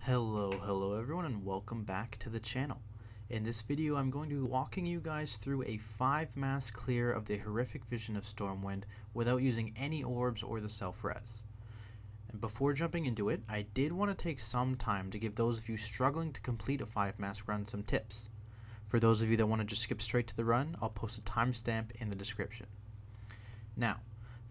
Hello everyone, and welcome back to the channel. In this video I'm going to be walking you guys through a 5-mass clear of the horrific vision of Stormwind without using any orbs or the self-res. And before jumping into it, I did want to take some time to give those of you struggling to complete a 5-mass run some tips. For those of you that want to just skip straight to the run, I'll post a timestamp in the description. Now,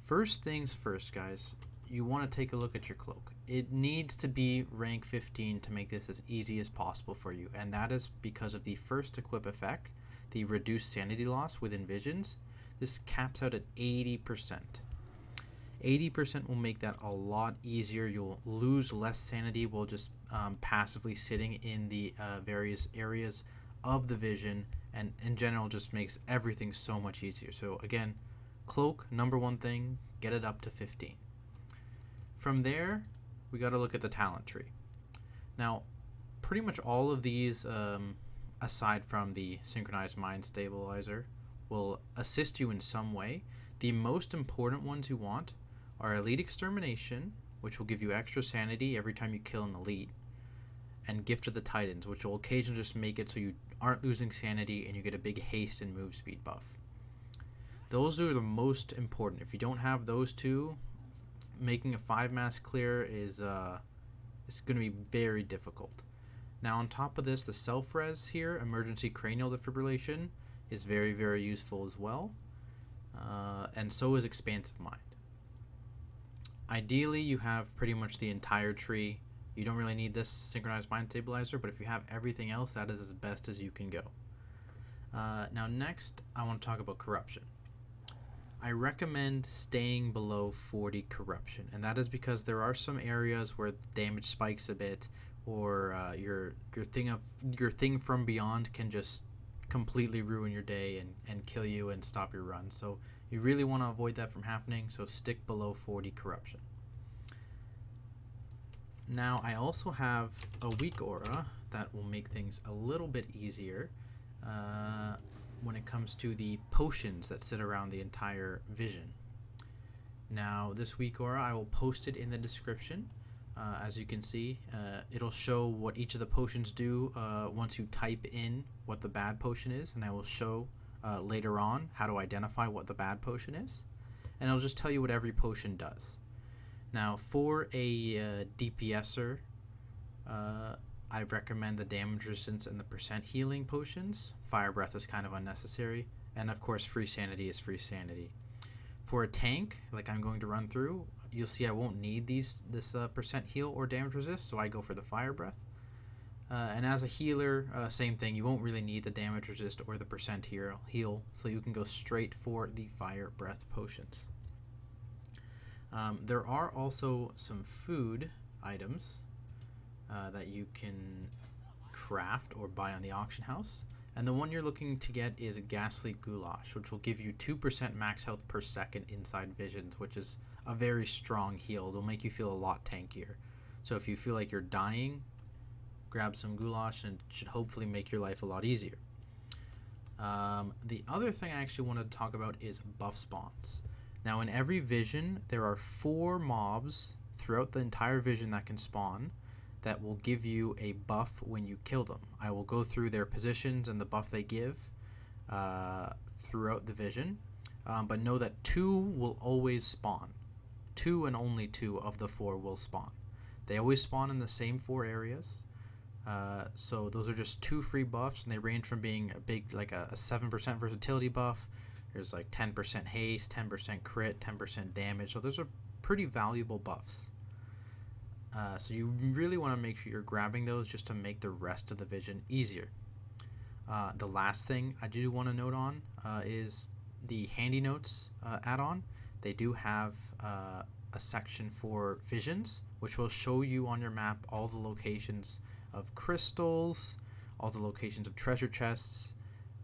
first things first guys, you want to take a look at your cloak. It needs to be rank 15 to make this as easy as possible for you, and that is because of the first equip effect, the reduced sanity loss within visions. This caps out at 80%. 80% will make that a lot easier. You'll lose less sanity while just passively sitting in the various areas of the vision, and in general just makes everything so much easier. So again, cloak, number one thing, get it up to 15. From there, we got to look at the talent tree. Now, pretty much all of these, aside from the synchronized mind stabilizer, will assist you in some way. The most important ones you want are elite extermination, which will give you extra sanity every time you kill an elite, and gift of the titans, which will occasionally just make it so you aren't losing sanity and you get a big haste and move speed buff. Those are the most important. If you don't have those two, making a 5-mass clear is going to be very difficult. Now on top of this, the self-res here, emergency cranial defibrillation, is very, very useful as well, and so is expansive mind. Ideally you have pretty much the entire tree. You don't really need this synchronized mind stabilizer, but if you have everything else, that is as best as you can go. Now next I want to talk about corruption. I recommend staying below 40 corruption, and that is because there are some areas where damage spikes a bit, or your thing from beyond can just completely ruin your day and kill you and stop your run. So you really want to avoid that from happening, so stick below 40 corruption. Now I also have a weak aura that will make things a little bit easier when it comes to the potions that sit around the entire vision. Now this weak aura, I will post it in the description. As you can see, it'll show what each of the potions do once you type in what the bad potion is, and I will show later on how to identify what the bad potion is, and it'll just tell you what every potion does. Now for a DPSer, I recommend the damage resistance and the percent healing potions. Fire breath is kind of unnecessary, and of course free sanity is free sanity. For a tank, like I'm going to run through, you'll see I won't need this percent heal or damage resist, so I go for the fire breath. And as a healer, same thing, you won't really need the damage resist or the percent heal, so you can go straight for the fire breath potions. There are also some food items that you can craft or buy on the auction house, and the one you're looking to get is a ghastly goulash, which will give you 2% max health per second inside visions, which is a very strong heal. It'll make you feel a lot tankier. So if you feel like you're dying, grab some goulash and it should hopefully make your life a lot easier. The other thing I actually wanted to talk about is buff spawns. Now in every vision there are 4 mobs throughout the entire vision that can spawn that will give you a buff when you kill them. I will go through their positions and the buff they give throughout the vision, but know that 2 will always spawn. 2 and only 2 of the 4 will spawn. They always spawn in the same 4 areas, so those are just 2 free buffs, and they range from being a big, like a 7% versatility buff. There's like 10% haste, 10% crit, 10% damage, so those are pretty valuable buffs. So you really want to make sure you're grabbing those just to make the rest of the vision easier. The last thing I do want to note on is the handy notes add-on. They do have a section for visions, which will show you on your map all the locations of crystals, all the locations of treasure chests,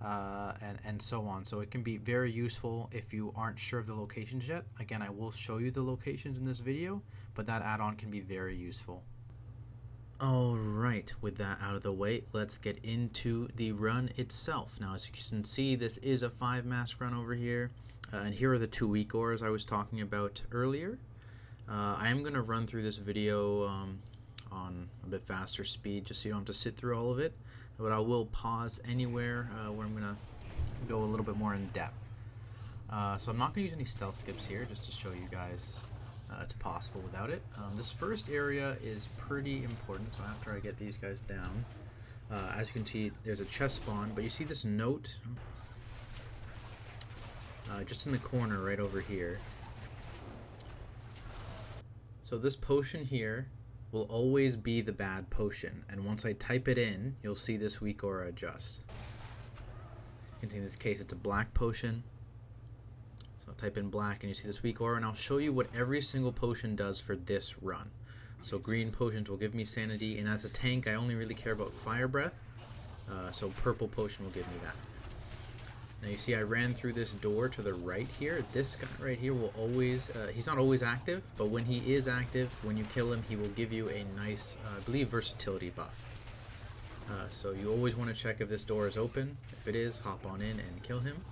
and so on. So it can be very useful if you aren't sure of the locations yet. Again, I will show you the locations in this video, but that add-on can be very useful. Alright, with that out of the way, let's get into the run itself. Now as you can see, this is a 5-mass run over here, and here are the 2 weak auras I was talking about earlier. I am going to run through this video on a bit faster speed just so you don't have to sit through all of it. But I will pause anywhere where I'm going to go a little bit more in depth. So I'm not going to use any stealth skips here, just to show you guys it's possible without it. This first area is pretty important, so after I get these guys down, as you can see, there's a chest spawn, but you see this note just in the corner right over here. So this potion here will always be the bad potion, and once I type it in, you'll see this weak aura adjust. In this case, it's a black potion. So I'll type in black and you see this weak aura, and I'll show you what every single potion does for this run. So green potions will give me sanity, and as a tank I only really care about fire breath, so purple potion will give me that. Now you see I ran through this door to the right here. This guy right here will always, he's not always active, but when he is active, when you kill him, he will give you a nice, I believe, versatility buff. So you always want to check if this door is open. If it is, hop on in and kill him.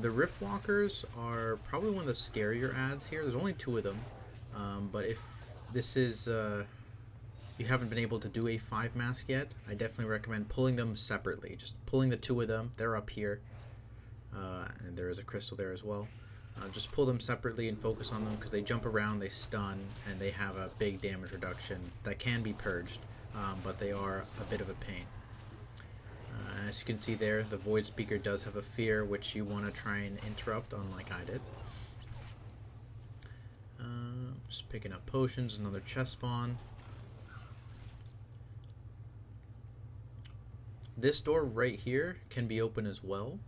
The Rift Walkers are probably one of the scarier adds here. There's only 2 of them, but if this is, you haven't been able to do a 5 mask yet, I definitely recommend pulling them separately. Just pulling the 2 of them, they're up here, and there is a crystal there as well. Just pull them separately and focus on them because they jump around, they stun, and they have a big damage reduction that can be purged, but they are a bit of a pain. As you can see there, the Void Speaker does have a fear, which you want to try and interrupt, unlike I did. Just picking up potions, another chest spawn. This door right here can be open as well.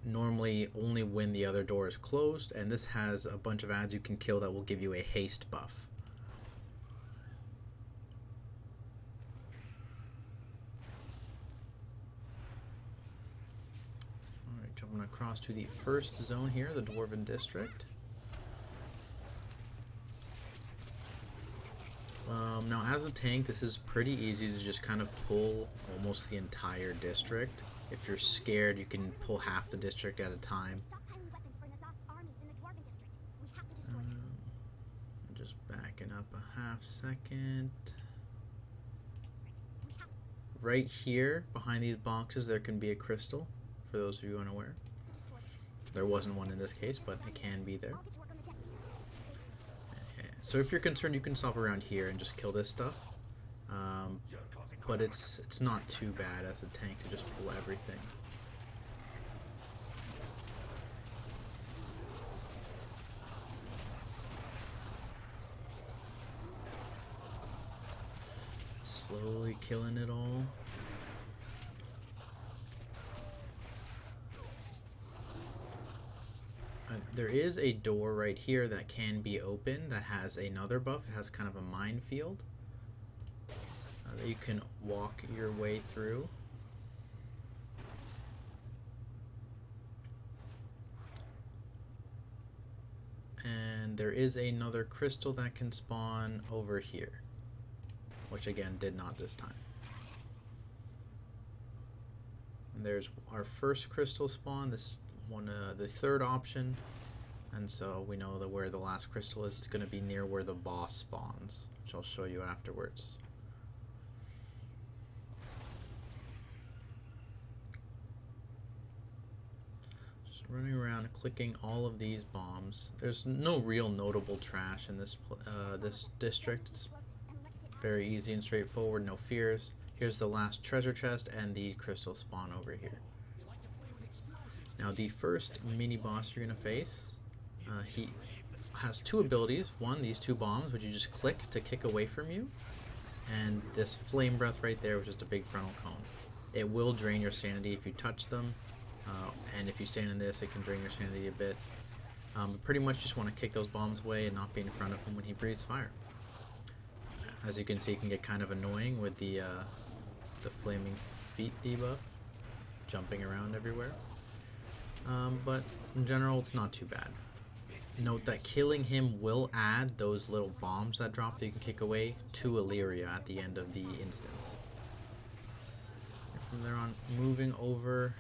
Normally only when the other door is closed, and this has a bunch of adds you can kill that will give you a haste buff. Alright, jumping across to the first zone here, the Dwarven District. Now as a tank, this is pretty easy to just kind of pull almost the entire district. If you're scared, you can pull half the district at a time. Just backing up a half second. Right here, behind these boxes, there can be a crystal, for those of you unaware. There wasn't one in this case, but it can be there. So if you're concerned, you can stop around here and just kill this stuff. But it's not too bad as a tank to just pull everything. Slowly killing it all. There is a door right here that can be open that has another buff. It has kind of a minefield that you can walk your way through. And there is another crystal that can spawn over here, which again did not this time. And there's our first crystal spawn. This is the third option, and so we know that where the last crystal is, it's going to be near where the boss spawns, which I'll show you afterwards. Just running around clicking all of these bombs. There's no real notable trash in this this district. It's very easy and straightforward, no fears. Here's the last treasure chest and the crystal spawn over here. Now the first mini boss you're going to face, he has 2 abilities. One, these 2 bombs, which you just click to kick away from you, and this flame breath right there, which is a big frontal cone. It will drain your sanity if you touch them, and if you stand in this, it can drain your sanity a bit. But pretty much just want to kick those bombs away and not be in front of him when he breathes fire. As you can see, it can get kind of annoying with the flaming feet debuff, jumping around everywhere. But in general, it's not too bad. Note that killing him will add those little bombs that drop that you can kick away to Illyria at the end of the instance. And from there on, moving over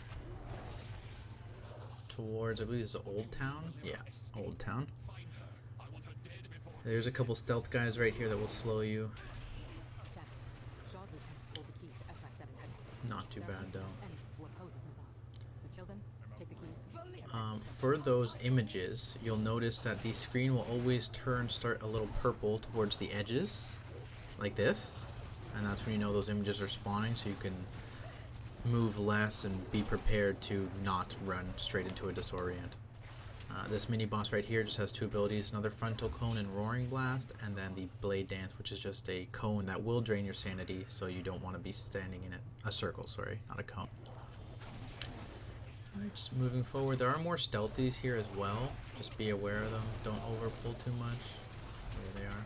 towards, I believe this is Old Town? Yeah, Old Town. There's a couple stealth guys right here that will slow you. Not too bad though. For those images, you'll notice that the screen will always start a little purple towards the edges, like this, and that's when you know those images are spawning, so you can move less and be prepared to not run straight into a disorient. This mini boss right here just has two abilities, another frontal cone and roaring blast, and then the blade dance, which is just a cone that will drain your sanity, so you don't want to be standing in it. A circle, sorry, not a cone. Alright, just moving forward. There are more stealthies here as well. Just be aware of them. Don't overpull too much. There they are.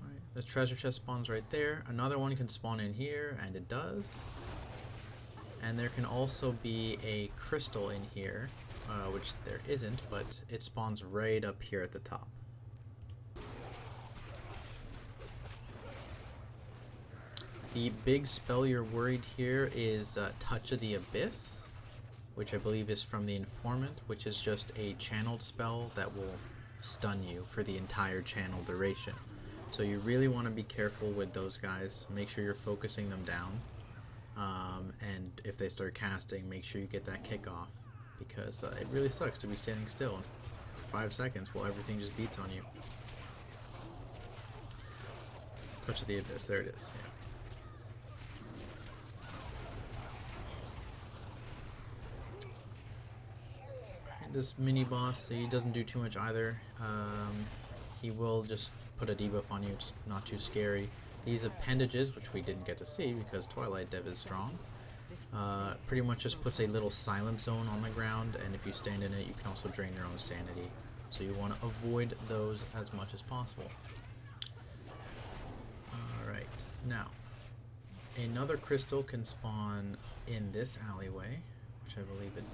Alright, the treasure chest spawns right there. Another one can spawn in here, and it does. And there can also be a crystal in here, which there isn't, but it spawns right up here at the top. The big spell you're worried here is Touch of the Abyss, which I believe is from the Informant, which is just a channeled spell that will stun you for the entire channel duration. So you really want to be careful with those guys. Make sure you're focusing them down. And if they start casting, make sure you get that kick off, because it really sucks to be standing still for 5 seconds while everything just beats on you. Touch of the Abyss, there it is. Yeah. This mini boss, he doesn't do too much either. He will just put a debuff on you, it's not too scary. These appendages, which we didn't get to see because Twilight Dev is strong, pretty much just puts a little silent zone on the ground, and if you stand in it, you can also drain your own sanity. So you want to avoid those as much as possible. Alright, now, another crystal can spawn in this alleyway, which I believe it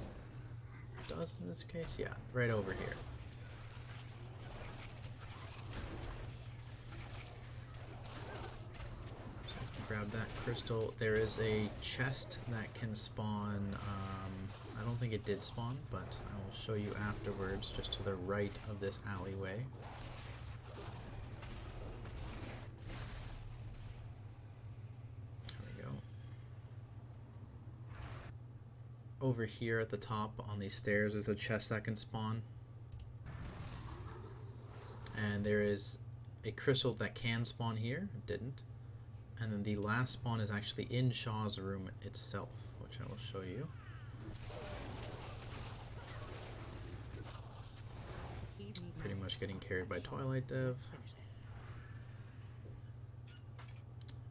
does in this case. Yeah, right over here. So you can grab that crystal. There is a chest that can spawn. I don't think it did spawn, but I will show you afterwards, just to the right of this alleyway. Over here at the top on these stairs there's a chest that can spawn, and there is a crystal that can spawn here. It didn't. And then the last spawn is actually in Shaw's room itself, which I will show you. Pretty much getting carried by Twilight Dev.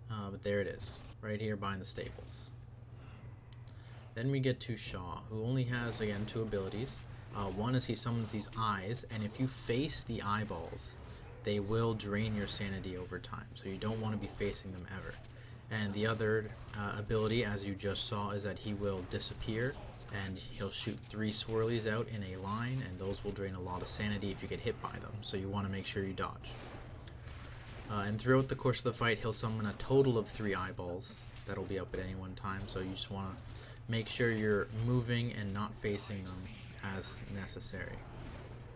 But there it is, right here behind the stables. Then we get to Shaw, who only has, again, two abilities. One is he summons these eyes, and if you face the eyeballs, they will drain your sanity over time, so you don't want to be facing them ever. And the other ability, as you just saw, is that he will disappear, and he'll shoot 3 swirlies out in a line, and those will drain a lot of sanity if you get hit by them, so you want to make sure you dodge. And throughout the course of the fight, he'll summon a total of 3 eyeballs that'll be up at any one time, so you just want to make sure you're moving and not facing them as necessary,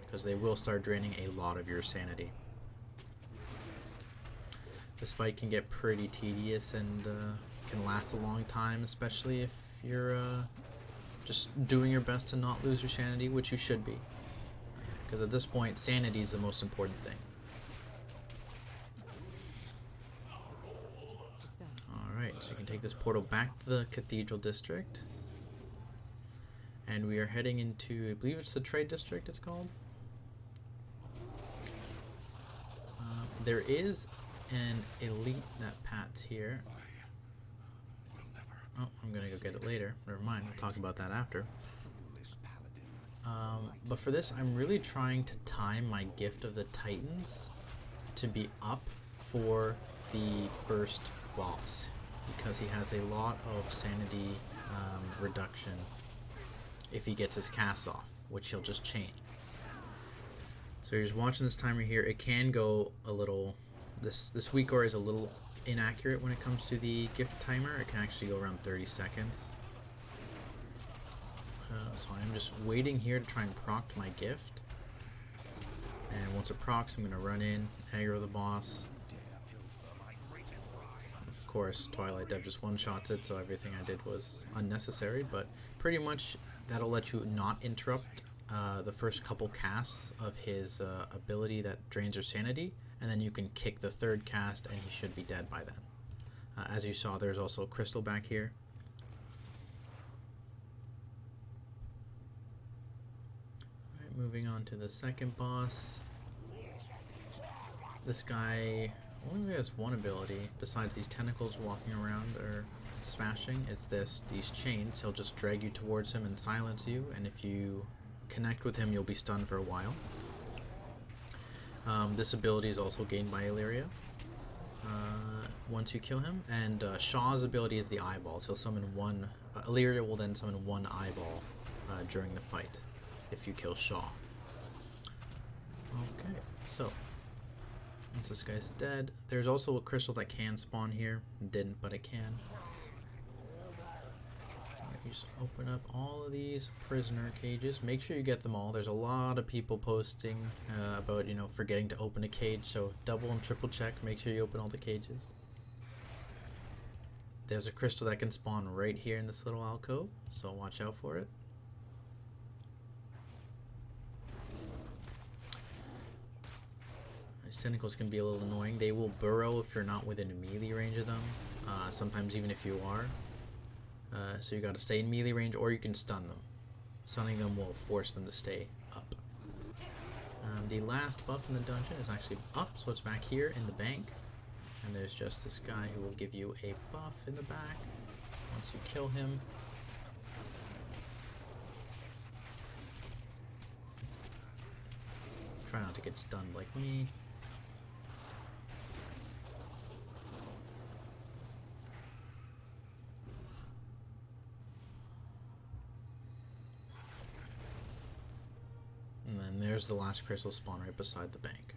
because they will start draining a lot of your sanity. This fight can get pretty tedious and can last a long time, especially if you're just doing your best to not lose your sanity, which you should be, because at this point sanity is the most important thing. Alright, so you can take this portal back to the Cathedral District. And we are heading into, I believe it's the Trade District it's called. There is an elite that Pat's here. Oh, I'm gonna go get it later. Never mind, we'll talk about that after. But for this, I'm really trying to time my Gift of the Titans to be up for the first boss, because he has a lot of sanity reduction if he gets his cast off, which he'll just chain. So you're just watching this timer here. It can go a little, this Weakor is a little inaccurate when it comes to the gift timer. It can actually go around 30 seconds. So I'm just waiting here to try and proc my gift. And once it procs, I'm going to run in, aggro the boss, Of course, Twilight Dev just one-shots it, so everything I did was unnecessary, but pretty much that'll let you not interrupt the first couple casts of his ability that drains your sanity, and then you can kick the third cast and he should be dead by then. As you saw, there's also a crystal back here. Alright, moving on to the second boss. This guy only has one ability besides these tentacles walking around or smashing. It's these chains. He'll just drag you towards him and silence you, and if you connect with him, you'll be stunned for a while. This ability is also gained by Illyria once you kill him, and Shaw's ability is the eyeballs. He'll summon one. Illyria will then summon one eyeball during the fight if you kill Shaw. Okay, so once this guy's dead, there's also a crystal that can spawn here. Didn't, but it can. You just open up all of these prisoner cages. Make sure you get them all. There's a lot of people posting about, you know, forgetting to open a cage, so double and triple check. Make sure you open all the cages. There's a crystal that can spawn right here in this little alcove, so watch out for it. These tentacles can be a little annoying. They will burrow if you're not within melee range of them, sometimes even if you are. So you got to stay in melee range, or you can stun them. Stunning them will force them to stay up. The last buff in the dungeon is actually up, so it's back here in the bank. And there's just this guy who will give you a buff in the back once you kill him. Try not to get stunned like me. And then there's the last crystal spawn right beside the bank.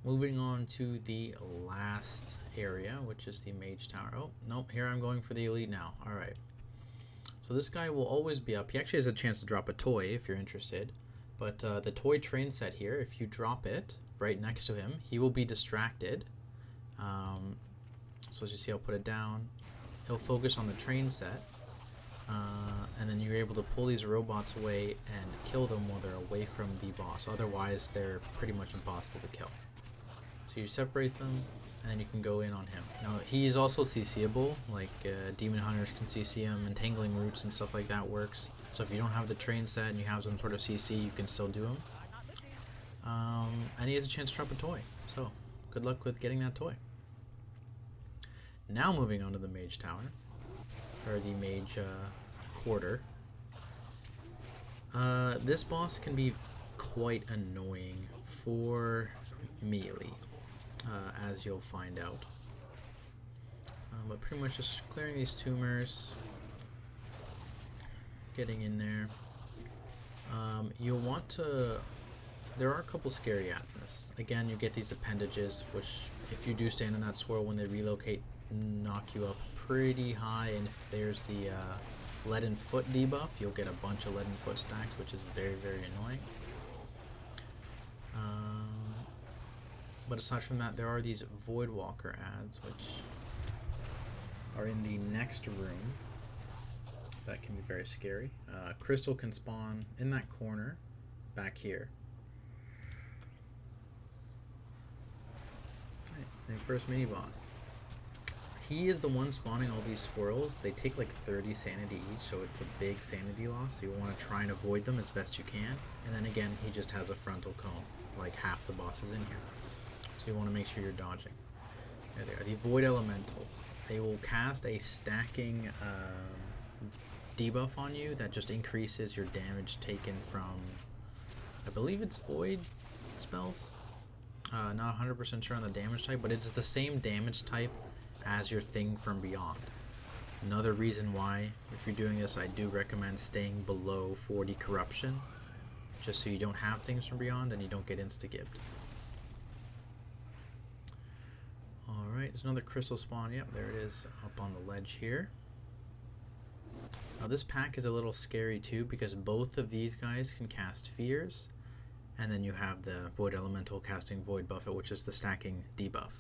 Moving on to the last area, which is the Mage Tower. Oh, nope, here I'm going for the Elite now. Alright. So this guy will always be up. He actually has a chance to drop a toy if you're interested. But the toy train set here, if you drop it right next to him, he will be distracted. So as you see, I'll put it down. He'll focus on the train set. And then you're able to pull these robots away and kill them while they're away from the boss. Otherwise, they're pretty much impossible to kill. So you separate them, and then you can go in on him. Now, he is also CCable, like Demon Hunters can CC him, Entangling Roots and stuff like that works. So if you don't have the train set and you have some sort of CC, you can still do him. And he has a chance to drop a toy. So, good luck with getting that toy. Now moving on to the Mage Tower, or the Mage Quarter. This boss can be quite annoying for melee, as you'll find out. But pretty much just clearing these tumors, getting in there. You'll want to... There are a couple scary Athmas. Again, you get these appendages, which if you do stand in that swirl when they relocate, knock you up pretty high, and if there's the leaden foot debuff, you'll get a bunch of leaden foot stacks, which is very, very annoying. But aside from that, there are these Voidwalker ads, which are in the next room. That can be very scary. Crystal can spawn in that corner back here. Right, the first mini boss. He is the one spawning all these swirls. They take like 30 sanity each, so it's a big sanity loss. So you want to try and avoid them as best you can. And then again, he just has a frontal cone, like half the bosses in here. So you want to make sure you're dodging. There they are, the Void Elementals. They will cast a stacking debuff on you that just increases your damage taken from, I believe it's Void spells. Not 100% sure on the damage type, but it's the same damage type as your Thing from Beyond. Another reason why, if you're doing this, I do recommend staying below 40 corruption, just so you don't have Things from Beyond and you don't get insta-gibbed. Alright, there's another crystal spawn. Yep, there it is up on the ledge here. Now this pack is a little scary too, because both of these guys can cast Fears, and then you have the Void Elemental casting Void Buffet, which is the stacking debuff.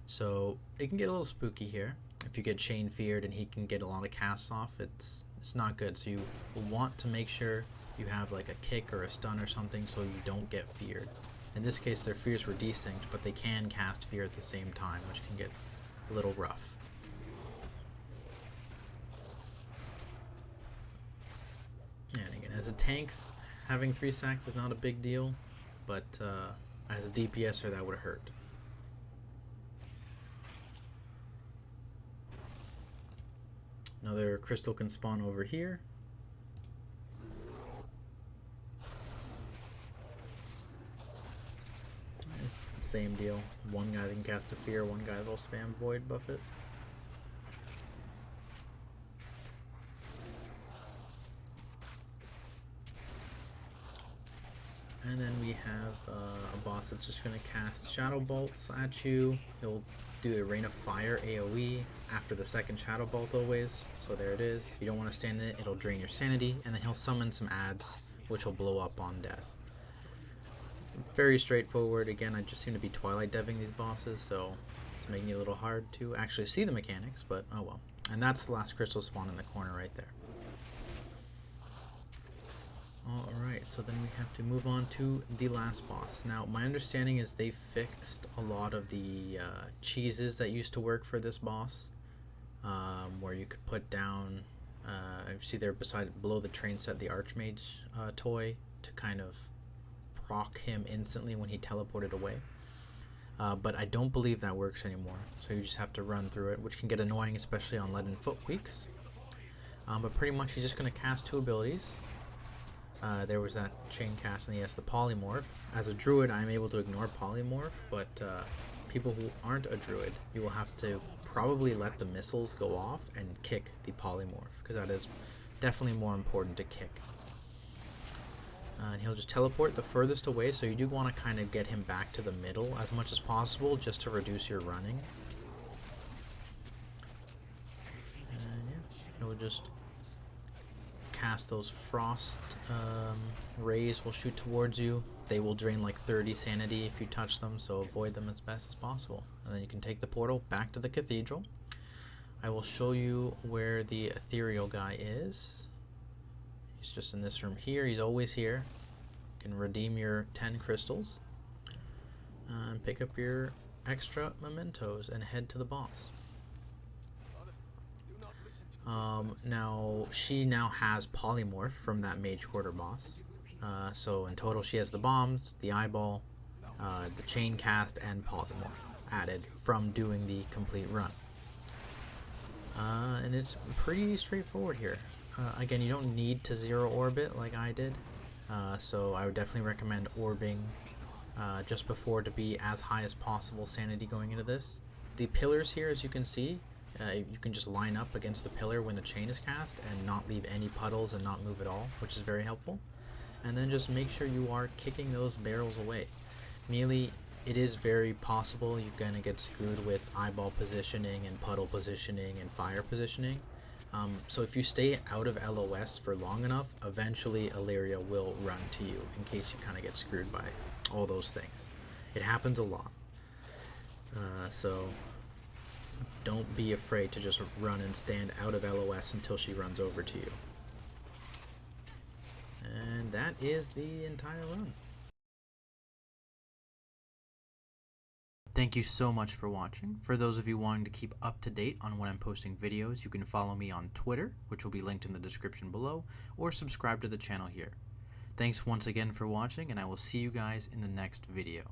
So it can get a little spooky here. If you get chain feared and he can get a lot of casts off, it's not good. So you want to make sure you have like a kick or a stun or something so you don't get feared. In this case their fears were desynced, but they can cast fear at the same time, which can get a little rough. And again, as a tank, having 3 sacks is not a big deal, but as a DPSer that would hurt. Another crystal can spawn over here. Same deal. One guy that can cast a fear, one guy that will spam void buff it. And then we have a boss that's just going to cast Shadow Bolts at you. He'll do a Rain of Fire AoE after the second Shadow Bolt always. So there it is. You don't want to stand in it, it'll drain your sanity. And then he'll summon some adds, which will blow up on death. Very straightforward. Again, I just seem to be Twilight Deving these bosses, so it's making it a little hard to actually see the mechanics, but oh well. And that's the last crystal spawn in the corner right there. Alright, so then we have to move on to the last boss. Now, my understanding is they fixed a lot of the cheeses that used to work for this boss, where you could put down, you see there below the train set, the Archmage toy to kind of proc him instantly when he teleported away. But I don't believe that works anymore, so you just have to run through it, which can get annoying, especially on lead and foot weeks. But pretty much he's just going to cast 2 abilities. There was that chain cast, and he has the polymorph. As a druid, I'm able to ignore polymorph, but people who aren't a druid, you will have to probably let the missiles go off and kick the polymorph, because that is definitely more important to kick. And he'll just teleport the furthest away, so you do want to kind of get him back to the middle as much as possible, just to reduce your running. And yeah, he'll just cast those frost rays will shoot towards you. They will drain like 30 sanity if you touch them, so avoid them as best as possible. And then you can take the portal back to the cathedral. I will show you where the ethereal guy is. He's just in this room here. He's always here. You can redeem your 10 crystals and pick up your extra mementos and head to the boss. Now, she now has polymorph from that mage quarter boss. So in total she has the bombs, the eyeball, the chain cast, and polymorph added from doing the complete run. And it's pretty straightforward here. Again, you don't need to 0 orbit like I did, so I would definitely recommend orbing just before to be as high as possible sanity going into this. The pillars here, as you can see, you can just line up against the pillar when the chain is cast and not leave any puddles and not move at all, which is very helpful. And then just make sure you are kicking those barrels away. Melee, it is very possible you're going to get screwed with eyeball positioning and puddle positioning and fire positioning. So if you stay out of LOS for long enough, eventually Illyria will run to you in case you kind of get screwed by all those things. It happens a lot. So don't be afraid to just run and stand out of LOS until she runs over to you. And that is the entire run. Thank you so much for watching. For those of you wanting to keep up to date on when I'm posting videos, you can follow me on Twitter, which will be linked in the description below, or subscribe to the channel here. Thanks once again for watching, and I will see you guys in the next video.